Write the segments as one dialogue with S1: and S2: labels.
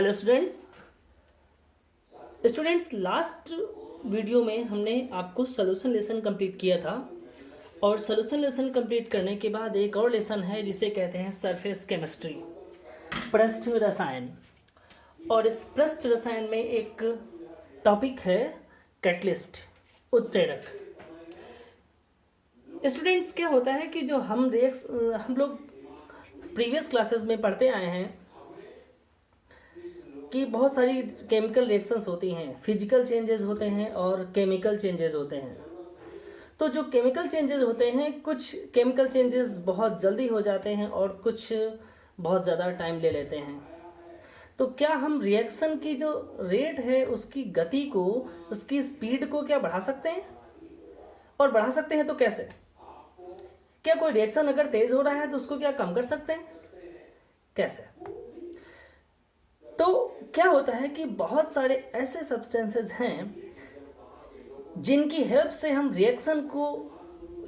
S1: Hello students, last video में हमने आपको सोल्यूशन लेसन कंप्लीट किया था और सोल्यूशन लेसन कंप्लीट करने के बाद एक और लेसन है जिसे कहते हैं सरफेस केमिस्ट्री, पृष्ठ रसायन। और इस पृष्ठ रसायन में एक टॉपिक है कैटलिस्ट, उत्प्रेरक। स्टूडेंट्स, क्या होता है कि जो हम लोग प्रीवियस क्लासेस में पढ़ते आए हैं कि बहुत सारी केमिकल रिएक्शंस होती हैं, फिजिकल चेंजेस होते हैं और केमिकल चेंजेस होते हैं। तो जो केमिकल चेंजेस होते हैं, कुछ केमिकल चेंजेस बहुत जल्दी हो जाते हैं और कुछ बहुत ज़्यादा टाइम ले लेते हैं। तो क्या हम रिएक्शन की जो रेट है, उसकी गति को, उसकी स्पीड को क्या बढ़ा सकते हैं? और बढ़ा सकते हैं तो कैसे? क्या कोई रिएक्शन अगर तेज हो रहा है तो उसको क्या कम कर सकते हैं? कैसे? तो क्या होता है कि बहुत सारे ऐसे सब्सटेंसेस हैं जिनकी हेल्प से हम रिएक्शन को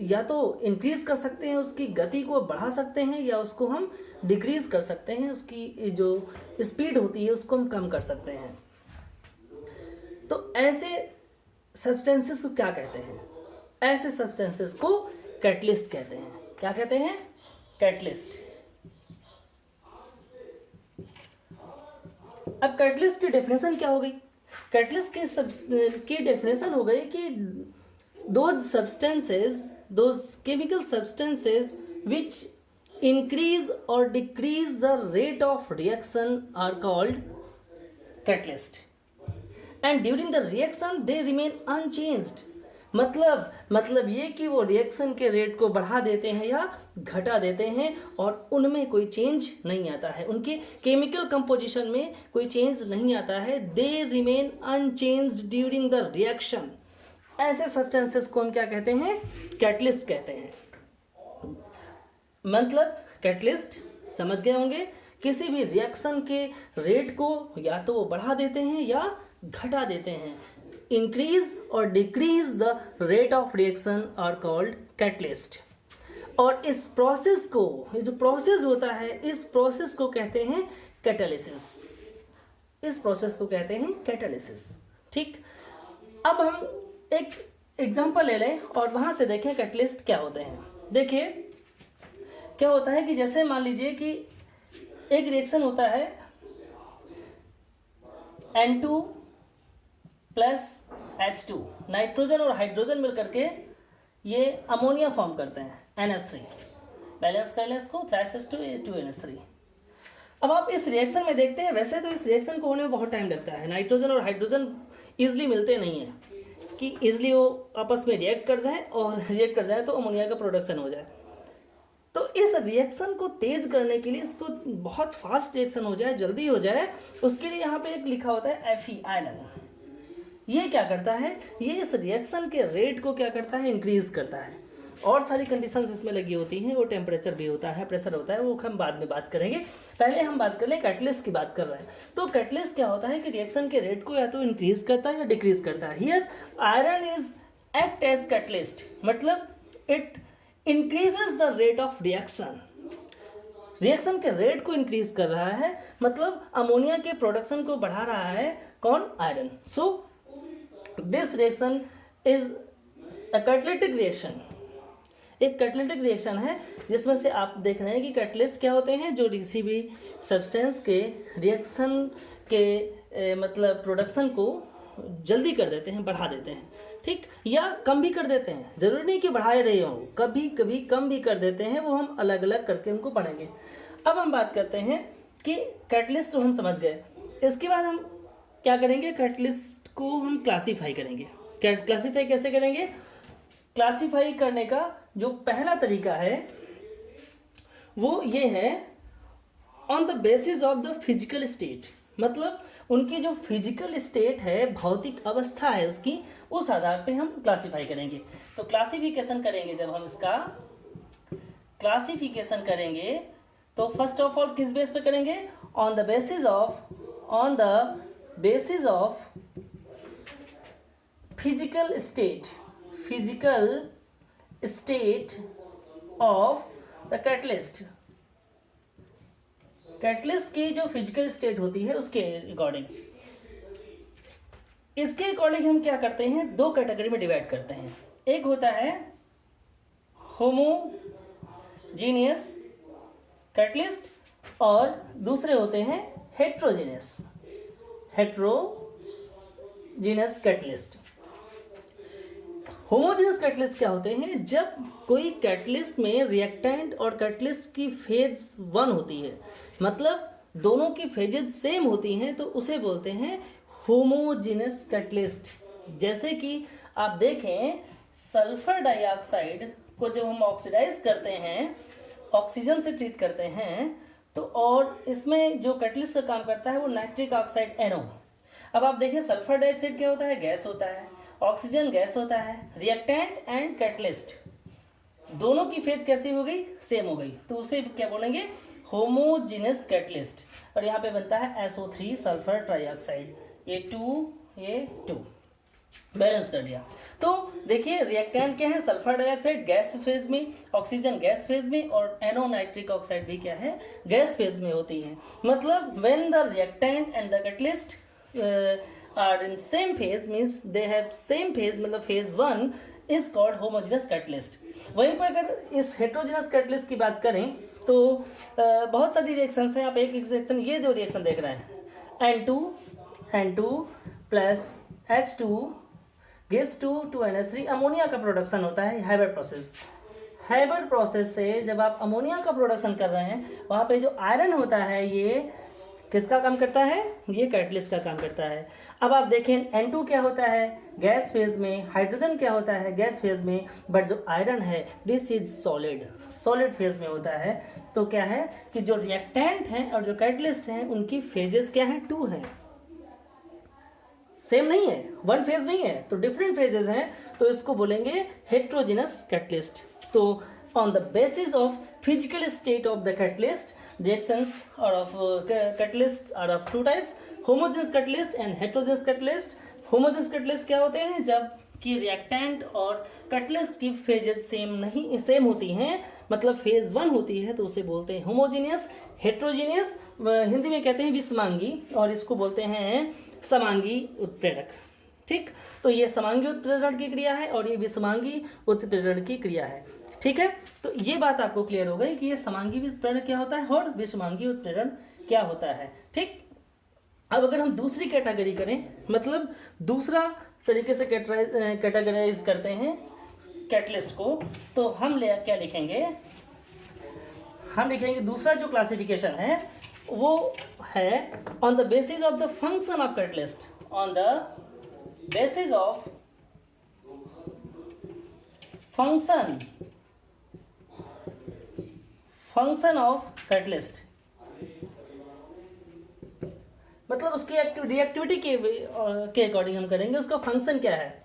S1: या तो इंक्रीज कर सकते हैं, उसकी गति को बढ़ा सकते हैं, या उसको हम डिक्रीज कर सकते हैं, उसकी जो स्पीड होती है उसको हम कम कर सकते हैं। तो ऐसे सब्सटेंसेस को क्या कहते हैं? ऐसे सब्सटेंसेस को कैटलिस्ट कहते हैं। क्या कहते हैं? कैटलिस्ट। अब कैटलिस्ट की डेफिनेशन क्या हो गई? कैटलिस्ट की डेफिनेशन हो गई कि those chemical substances which increase or decrease the rate of reaction are called catalyst, and during the reaction they remain unchanged. मतलब ये कि वो रिएक्शन के रेट को बढ़ा देते हैं या घटा देते हैं और उनमें कोई चेंज नहीं आता है, उनके केमिकल कंपोजिशन में कोई चेंज नहीं आता है। They remain unchanged during the reaction. ऐसे सब्सटेंसेस को हम क्या कहते हैं? कैटलिस्ट कहते हैं। मतलब कैटलिस्ट समझ गए होंगे, किसी भी रिएक्शन के रेट को या तो वो बढ़ा देते हैं या घटा देते हैं। इंक्रीज और decrease the rate of reaction are called catalyst. और इस प्रोसेस को, ये जो प्रोसेस होता है, इस प्रोसेस को कहते हैं कैटालिसिस। इस प्रोसेस को कहते हैं कैटालिसिस। ठीक, अब हम एक एग्जांपल ले लें और वहां से देखें कैटलिस्ट क्या होते हैं। देखिए क्या होता है कि जैसे मान लीजिए कि एक रिएक्शन होता है N2 प्लस H2, नाइट्रोजन और हाइड्रोजन मिलकर के ये अमोनिया फॉर्म करते हैं, NH3। बैलेंस कर लें इसको, 3H2 अब आप इस रिएक्शन में देखते हैं, वैसे तो इस रिएक्शन को होने में बहुत टाइम लगता है। नाइट्रोजन और हाइड्रोजन ईजिली मिलते नहीं हैं कि ईजिली वो आपस में रिएक्ट कर जाए तो अमोनिया का प्रोडक्शन हो जाए। तो इस रिएक्शन को तेज करने के लिए, इसको बहुत फास्ट रिएक्शन हो जाए, जल्दी हो जाए, उसके लिए यहाँ पे एक लिखा होता है Fe, आयरन। ये क्या करता है? ये इस रिएक्शन के रेट को क्या करता है? इंक्रीज करता है। और सारी कंडीशंस इसमें लगी होती हैं, वो टेम्परेचर भी होता है, प्रेशर होता है, वो हम बाद में बात करेंगे। पहले हम बात कर लें कैटलिस्ट की बात कर रहे हैं। तो कैटलिस्ट क्या होता है कि रिएक्शन के रेट को या तो इंक्रीज करता है या डिक्रीज करता है। Here iron is act as catalyst, मतलब it increases the rate of reaction. Reaction के रेट को इंक्रीज कर रहा है, मतलब अमोनिया के प्रोडक्शन को बढ़ा रहा है। कौन? Iron. So this reaction is a catalytic reaction. एक कैटालिटिक रिएक्शन है जिसमें से आप देख रहे हैं कि कैटलिस्ट क्या होते हैं? जो किसी भी सब्सटेंस के रिएक्शन के मतलब प्रोडक्शन को जल्दी कर देते हैं, बढ़ा देते हैं। ठीक, या कम भी कर देते हैं। जरूरी नहीं कि बढ़ाए रहे हो, कभी कभी कम भी कर देते हैं। वो हम अलग अलग करके उनको पढ़ेंगे। अब हम बात करते हैं कि कैटलिस्ट तो हम समझ गए। इसके बाद हम क्या करेंगे? कैटलिस्ट को हम क्लासीफाई करेंगे। क्लासीफाई कैसे करेंगे? क्लासीफाई करने का जो पहला तरीका है वो ये है, on the basis of the physical state. मतलब उनकी जो फिजिकल स्टेट है, भौतिक अवस्था है उसकी, उस आधार पे हम क्लासीफाई करेंगे। तो क्लासिफिकेशन करेंगे, जब हम इसका क्लासिफिकेशन करेंगे तो फर्स्ट ऑफ ऑल किस बेस पे करेंगे? On the basis of physical state of the catalyst. Catalyst की जो फिजिकल स्टेट होती है उसके अकॉर्डिंग, इसके अकॉर्डिंग हम क्या करते हैं, दो कैटेगरी में डिवाइड करते हैं। एक होता है होमोजीनियस कैटलिस्ट और दूसरे होते हैं हेट्रोजीनियस कैटलिस्ट। होमोजेनस कैटलिस्ट क्या होते हैं, जब कोई कैटलिस्ट में रिएक्टेंट और कैटलिस्ट की फेज 1 होती है, मतलब दोनों की फेजेज सेम होती हैं, तो उसे बोलते हैं होमोजेनस कैटलिस्ट। जैसे कि आप देखें, सल्फर डाइऑक्साइड को जब हम ऑक्सीडाइज करते हैं, ऑक्सीजन से ट्रीट करते हैं, तो और इसमें जो कैटलिस्ट का काम करता है वो नाइट्रिक ऑक्साइड NO। अब आप देखें, सल्फर डाइऑक्साइड क्या होता है, गैस होता है, ऑक्सीजन गैस होता है, रिएक्टेंट एंड कैटलिस्ट दोनों की फेज कैसी हो गई, सेम हो गई, तो उसे क्या बोलेंगे, होमोजेनस कैटलिस्ट। और यहाँ पे बनता है SO3 सल्फर ट्राइऑक्साइड, ये 2 बैलेंस कर दिया। तो देखिए, रिएक्टेंट क्या है, सल्फर डाइऑक्साइड गैस फेज में, ऑक्सीजन गैस फेज में, और NO नाइट्रिक ऑक्साइड भी क्या है, गैस फेज में होती है। मतलब when the reactant and the catalyst are in same phase, means they have same phase, मतलब phase 1 is called homogeneous catalyst। वहीं पर अगर इस heterogeneous catalyst की बात करें तो बहुत सारी रिएक्शंस हैं। आप एक रिएक्शन, ये जो रिएक्शन देख रहे हैं, N2 plus H2 gives to NH3, ammonia का प्रोडक्शन होता है, हाइब्रिड प्रोसेस। हाइब्रिड प्रोसेस से जब आप अमोनिया का प्रोडक्शन कर रहे हैं, वहाँ पे जो आयरन होता है ये किसका काम करता है, ये कैटलिस्ट का काम करता है। अब आप देखें, N2 क्या होता है, गैस फेज में, हाइड्रोजन क्या होता है, गैस फेज में, बट जो आयरन है दिस इज सॉलिड फेज में होता है। तो क्या है कि जो रिएक्टेंट हैं और जो कैटलिस्ट हैं उनकी फेजेस क्या हैं, 2 हैं, सेम नहीं है, 1 फेज नहीं है, तो डिफरेंट फेजेस हैं, तो इसको बोलेंगे हेट्रोजेनस कैटलिस्ट। तो on the basis of physical state of the catalyst, reactions are of catalysts are of 2 types, homogeneous catalyst and heterogeneous catalyst। homogeneous catalyst क्या होते हैं, जब कि रिएक्टेंट और कैटलिस्ट की फेजेज सेम होती हैं, मतलब फेज 1 होती है, तो उसे बोलते हैं होमोजीनियस। हेट्रोजीनियस हिंदी में कहते हैं विषमांगी, और इसको बोलते हैं समांगी उत्प्रेरक। ठीक, तो ये समांगी उत्प्रेरण की क्रिया है और ये विषमांगी उत्प्रेरण की क्रिया है। ठीक है, तो ये बात आपको क्लियर हो गई कि ये समांगी उत्प्रेरण क्या होता है और विषमांगी उत्प्रेरण क्या होता है। ठीक, अब अगर हम दूसरी कैटेगरी करें, मतलब दूसरा तरीके से कैटेगराइज करते हैं कैटलिस्ट को, तो हम क्या लिखेंगे, हम लिखेंगे दूसरा जो क्लासिफिकेशन है वो है on the basis of the function of catalyst, on the basis of function of catalyst, मतलब उसकी रिएक्टिविटी के अकॉर्डिंग हम करेंगे, उसका फंक्शन क्या है।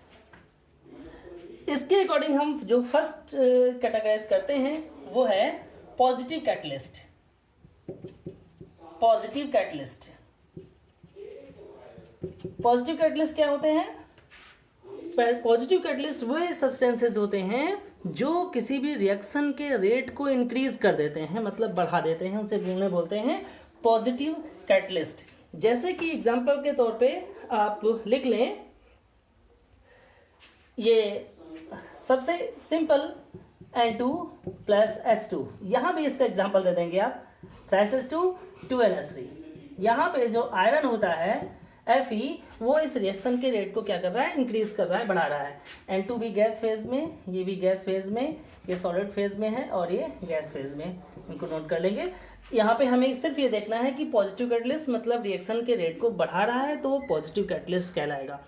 S1: इसके अकॉर्डिंग हम जो फर्स्ट कैटेगराइज करते हैं वो है पॉजिटिव कैटलिस्ट। पॉजिटिव कैटलिस्ट क्या होते हैं, पॉजिटिव कैटलिस्ट वो सब्सटेंसेस होते हैं जो किसी भी रिएक्शन के रेट को इंक्रीज कर देते हैं, मतलब बढ़ा देते हैं, उन्हें बोलते हैं पॉजिटिव कैटलिस्ट। जैसे कि एग्जांपल के तौर पे आप लिख लें, ये सबसे सिंपल N2 प्लस H2, यहाँ भी इसका एग्जांपल दे देंगे आप, 3s2 2NH3। यहाँ पे जो आयरन होता है Fe, वो इस रिएक्शन के रेट को क्या कर रहा है, इंक्रीज कर रहा है, बढ़ा रहा है। N2 भी गैस फेज में, ये भी गैस फेज में, ये सॉलिड फेज में है और ये गैस फेज में, इनको नोट कर लेंगे। यहाँ पे हमें सिर्फ ये देखना है कि पॉजिटिव कैटलिस्ट मतलब रिएक्शन के रेट को बढ़ा रहा है तो वो पॉजिटिव कैटलिस्ट कहलाएगा,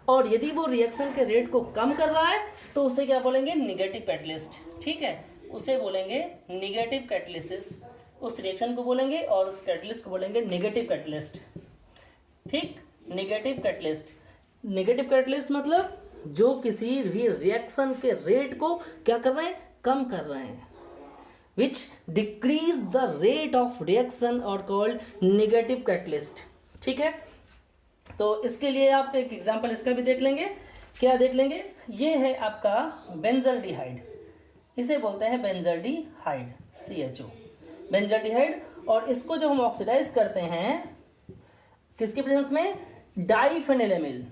S1: और यदि वो रिएक्शन के रेट को कम कर रहा है तो उसे क्या बोलेंगे, निगेटिव कैटलिस्ट। ठीक है, उसे बोलेंगे निगेटिव कैटलिसिस, उस रिएक्शन को बोलेंगे, और उस कैटलिस्ट को बोलेंगे निगेटिव कैटलिस्ट। ठीक, निगेटिव कैटलिस्ट मतलब जो किसी भी रिएक्शन के रेट को क्या कर रहे हैं, कम कर रहे हैं, which decrease the rate of reaction or called negative catalyst। ठीक है, तो इसके लिए आप एक एग्जांपल इसका भी देख लेंगे। क्या देख लेंगे, ये है आपका बेंजल्डिहाइड, इसे बोलते हैं बेंजल्डिहाइड, CHO बेंजल्डिहाइड, और इसको जब हम ऑक्सीडाइज करते हैं किसके प्रेजेंस में, डाइफेनिलएमीन,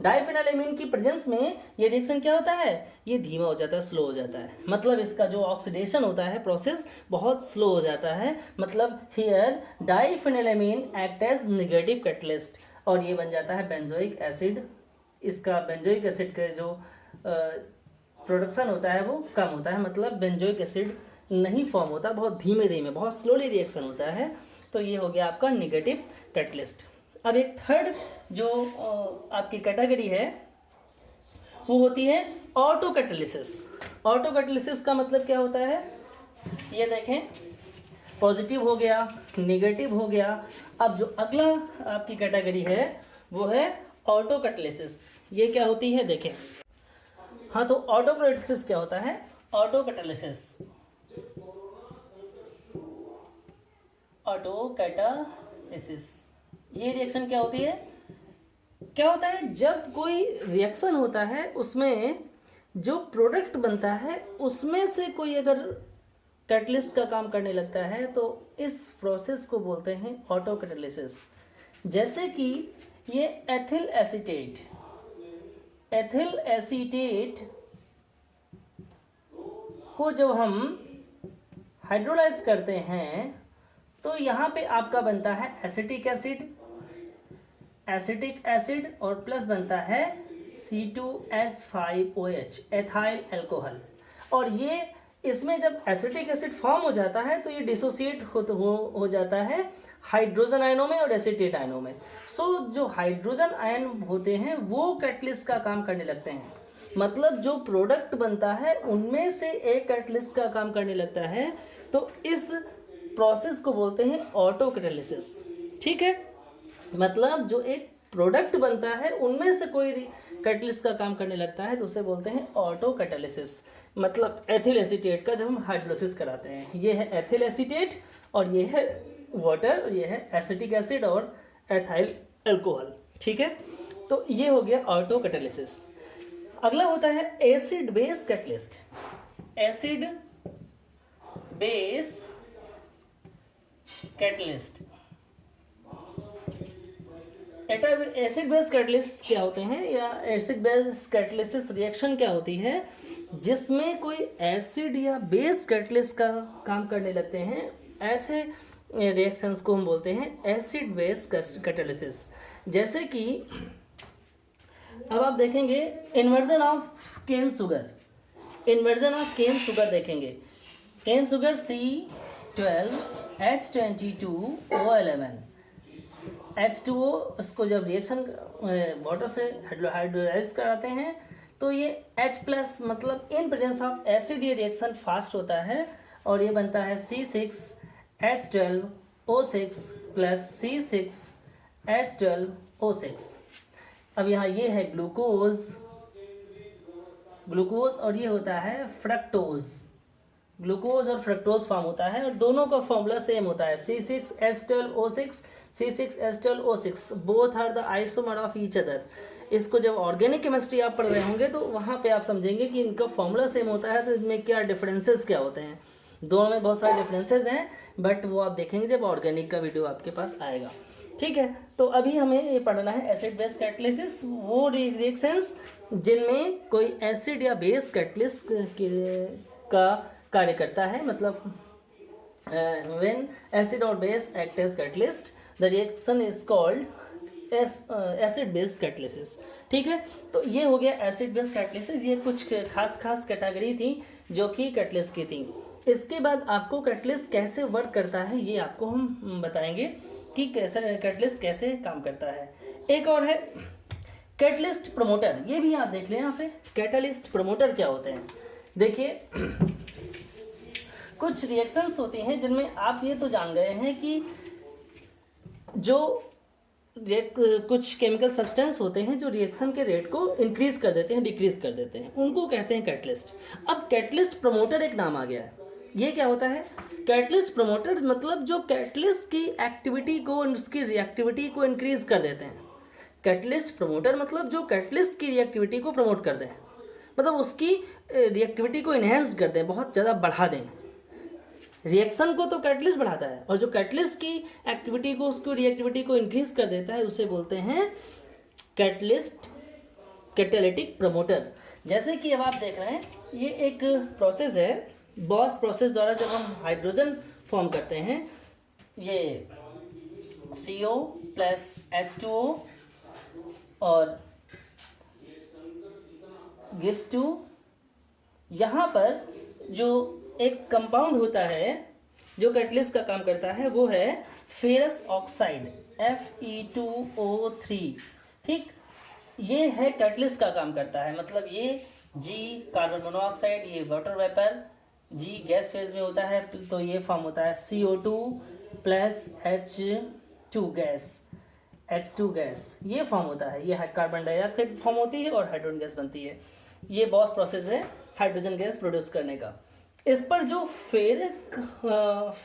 S1: डाइफेनिलएमीन की प्रेजेंस में ये रिएक्शन क्या होता है, ये धीमा हो जाता है, स्लो हो जाता है, मतलब इसका जो ऑक्सीडेशन होता है प्रोसेस बहुत स्लो हो जाता है। मतलब here diphenylamine act as negative catalyst और ये बन जाता है बेंजोइक एसिड। इसका बेंजोइक एसिड का जो प्रोडक्शन होता है वो कम होता है, मतलब बेंजोइक एसिड नहीं फॉर्म होता, बहुत धीमे धीमे, बहुत स्लोली रिएक्शन होता है। तो ये हो गया आपका नेगेटिव कैटलिस्ट। अब एक थर्ड जो आपकी कैटेगरी है वो होती है ऑटो कैटालिसिस। ऑटो कैटालिसिस का मतलब क्या होता है, ये देखें, पॉजिटिव हो गया, नेगेटिव हो गया। अब जो अगला आपकी कैटेगरी है वो है ऑटो कैटालिसिस। ये क्या होती है देखें। हाँ, तो ऑटो कैटालिसिस क्या होता है, ऑटो कैटालिसिस, ऑटो कैटालिसिस ये रिएक्शन क्या होती है, क्या होता है, जब कोई रिएक्शन होता है उसमें जो प्रोडक्ट बनता है उसमें से कोई अगर कैटलिस्ट का काम करने लगता है तो इस प्रोसेस को बोलते हैं ऑटो कैटालिसिस। जैसे कि ये एथिल एसीटेट को जब हम हाइड्रोलाइज करते हैं तो यहाँ पे आपका बनता है एसिटिक एसिड और प्लस बनता है C2H5OH एथाइल अल्कोहल। और ये इसमें जब एसिटिक एसिड फॉर्म हो जाता है तो ये डिसोसिएट हो जाता है हाइड्रोजन आयनों में और एसीटेट आयनों में। सो जो हाइड्रोजन आयन होते हैं वो कैटलिस्ट का काम करने लगते हैं, मतलब जो प्रोडक्ट बनता है उनमें से एक कैटलिस्ट का काम करने लगता है। तो इस प्रोसेस को बोलते हैं ऑटो कैटालिसिस। ठीक है, मतलब जो एक प्रोडक्ट बनता है उनमें से कोई कैटलिस्ट का काम करने लगता है तो उसे बोलते हैं ऑटो कैटालिसिस। मतलब एथिल एसीटेट का जब हम हाइड्रोलिसिस कराते हैं, ये है एथिल एसीटेट और ये है वाटर, ये है एसिटिक एसिड और एथाइल अल्कोहल। ठीक है, तो ये हो गया ऑटो कैटालिसिस। अगला होता है acid base catalyst. Acid base catalyst, acid base catalyst क्या होते हैं, या एसिड बेस कैटलिसिस रिएक्शन क्या होती है जिसमें कोई एसिड या बेस कैटलिस्ट का काम करने लगते हैं, ऐसे रिएक्शंस को हम बोलते हैं एसिड बेस कैटालिसिस। जैसे कि अब आप देखेंगे इन्वर्जन ऑफ केन शुगर, देखेंगे, केन शुगर C12H22O11 H2O, इसको जब रिएक्शन वाटर से हाइड्रोलाइज कराते हैं तो ये H+ मतलब इन प्रेजेंस ऑफ एसिड ये रिएक्शन फास्ट होता है और ये बनता है C6H12O6 प्लस C6H12O6। अब यहाँ ये है ग्लूकोज और ये होता है फ्रक्टोज। ग्लूकोज और फ्रक्टोज फॉर्म होता है और दोनों का फॉर्मूला सेम होता है C6H12O6 both are the isomer of each other. इसको जब ऑर्गेनिक केमिस्ट्री आप पढ़ रहे होंगे तो वहाँ पे आप समझेंगे कि इनका फॉर्मूला सेम होता है तो इसमें क्या डिफरेंसेस क्या होते हैं। दोनों में बहुत सारे डिफरेंसेस हैं बट वो आप देखेंगे जब ऑर्गेनिक का वीडियो आपके पास आएगा। ठीक है, तो अभी हमें ये पढ़ना है एसिड बेस कैटलिसिस, वो रिएक्शंस जिनमें कोई एसिड या बेस कैटलिस्ट का कार्य करता है। मतलब व्हेन एसिड और base act as catalyst the reaction is called acid base catalysis. ठीक है, तो ये हो गया एसिड बेस कैटलिसिस। ये कुछ खास कैटेगरी थी जो कि कैटलिस्ट की थी। इसके बाद आपको कैटलिस्ट कैसे वर्क करता है ये आपको हम बताएंगे कि कैसे कैटलिस्ट कैसे काम करता है। एक और है कैटलिस्ट प्रमोटर, ये भी आप देख लें यहाँ पे कैटलिस्ट प्रमोटर क्या होते हैं। देखिए कुछ रिएक्शंस होती हैं जिनमें आप ये तो जान गए हैं कि जो कुछ केमिकल सब्सटेंस होते हैं जो रिएक्शन के रेट को इंक्रीज कर देते हैं, डिक्रीज कर देते हैं, उनको कहते हैं कैटलिस्ट। अब कैटलिस्ट प्रमोटर एक नाम आ गया है। ये क्या होता है, कैटलिस्ट प्रमोटर मतलब जो कैटलिस्ट की एक्टिविटी को, उसकी रिएक्टिविटी को इंक्रीज कर देते हैं। कैटलिस्ट प्रमोटर मतलब जो कैटलिस्ट की रिएक्टिविटी को प्रमोट कर दें। मतलब उसकी रिएक्टिविटी को इन्हेंस कर दें, बहुत ज़्यादा बढ़ा दें। रिएक्शन को तो कैटलिस्ट बढ़ाता है, और जो कैटलिस्ट की एक्टिविटी को, उसको रिएक्टिविटी को इंक्रीज कर देता है, उसे बोलते हैं कैटलिस्ट, कैटालिटिक प्रमोटर। जैसे कि अब आप देख रहे हैं, ये एक प्रोसेस है, बॉस प्रोसेस द्वारा जब हम हाइड्रोजन फॉर्म करते हैं, ये CO प्लस H2O और गिव्स टू, यहाँ पर जो एक कंपाउंड होता है जो कैटलिस्ट का काम करता है, वो है फेरस ऑक्साइड Fe2O3। ठीक, ये है कैटलिस्ट का काम करता है, मतलब ये G कार्बन मोनोऑक्साइड, ये water vapour, G gas phase में होता है, तो ये फॉर्म होता है CO2 plus H2 gas, H2 gas ये फॉर्म होता है, ये कार्बन डाइऑक्साइड फॉर्म होती है और हाइड्रोजन गैस बनती है। ये बॉस प्रोसेस है हाइड्रोजन गैस प्रोड्यूस करने का। इस पर जो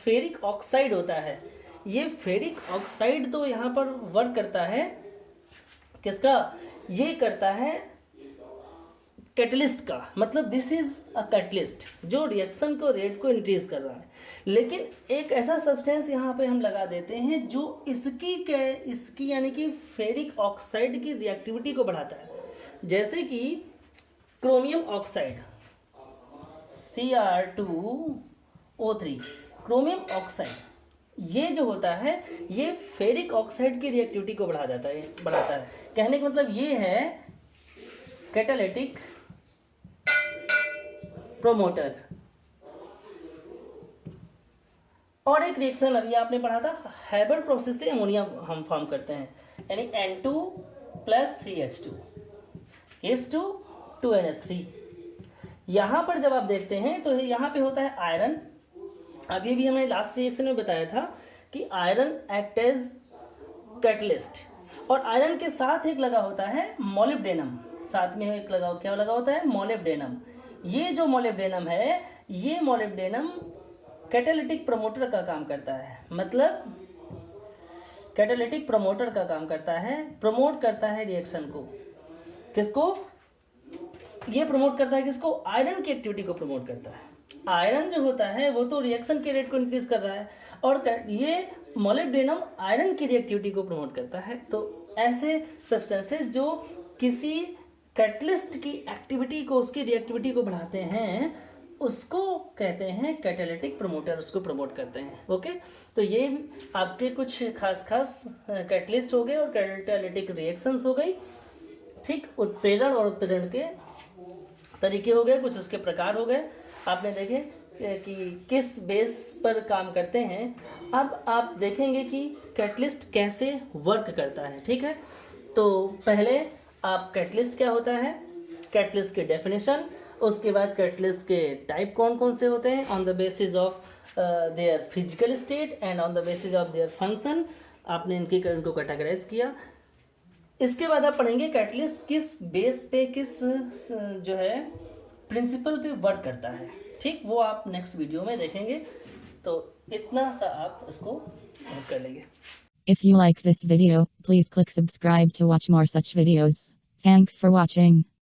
S1: फेरिक ऑक्साइड होता है, ये फेरिक ऑक्साइड तो यहाँ पर वर्क करता है, किसका? ये करता है कैटलिस्ट का, मतलब दिस इज अ कैटलिस्ट जो रिएक्शन को रेट को इंक्रीज कर रहा है। लेकिन एक ऐसा सब्सटेंस यहाँ पे हम लगा देते हैं जो इसकी यानी कि फेरिक ऑक्साइड की रिएक्टिविटी को बढ़ाता है, जैसे कि chromium oxide Cr2O3, chromium oxide, ये जो होता है ये फेरिक ऑक्साइड की रिएक्टिविटी को बढ़ाता है। कहने का मतलब ये है कैटालिटिक प्रोमोटर। और एक रिएक्शन अभी आपने पढ़ा था, हैबर प्रोसेस से अमोनिया हम फॉर्म करते हैं, यानी N2 plus 3H2 gives to 2NH3। यहाँ पर जब आप देखते हैं तो यहाँ पे होता है आयरन। अभी भी हमने लास्ट रिएक्शन में बताया था कि आयरन एक्ट एज कैटलिस्ट, और आयरन के साथ एक लगा होता है मोलिब्डेनम, साथ में एक लगा, क्या लगा होता है? मोलिब्डेनम। ये जो मोलिब्डेनम है, ये मोलिब्डेनम कैटालिटिक प्रमोटर का काम करता है, मतलब कैटालिटिक प्रमोटर का काम करता है, प्रमोट करता है रिएक्शन को। किसको ये प्रमोट करता है? किसको? आयरन की एक्टिविटी को प्रमोट करता है। आयरन जो होता है वो तो रिएक्शन के रेट को इंक्रीज कर रहा है, और ये मोलिब्डेनम आयरन की रिएक्टिविटी को प्रमोट करता है। तो ऐसे सब्सटेंसेस जो किसी कैटलिस्ट की एक्टिविटी को, उसकी रिएक्टिविटी को बढ़ाते हैं, उसको कहते हैं कैटालिटिक प्रमोटर, उसको प्रमोट करते हैं। ओके, तो ये आपके कुछ खास कैटलिस्ट हो गए और कैटालिटिक रिएक्शंस हो गई। ठीक, उत्प्रेरण और उत्प्रेरण के तरीके हो गए, कुछ उसके प्रकार हो गए, आपने देखे कि किस बेस पर काम करते हैं। अब आप देखेंगे कि कैटलिस्ट कैसे वर्क करता है। ठीक है, तो पहले आप कैटलिस्ट क्या होता है, कैटलिस्ट की डेफिनेशन, उसके बाद कैटलिस्ट के टाइप कौन कौन से होते हैं on the basis of their physical state and on the basis of their function, आपने इनको कैटेगराइज किया। इसके बाद आप पढ़ेंगे कैटलिस्ट किस बेस पे, किस जो है प्रिंसिपल पे वर्क करता है। ठीक, वो आप नेक्स्ट वीडियो में देखेंगे, तो इतना सा आप उसको कर लेंगे।
S2: If you like this video, please click subscribe to watch more such videos. Thanks for watching.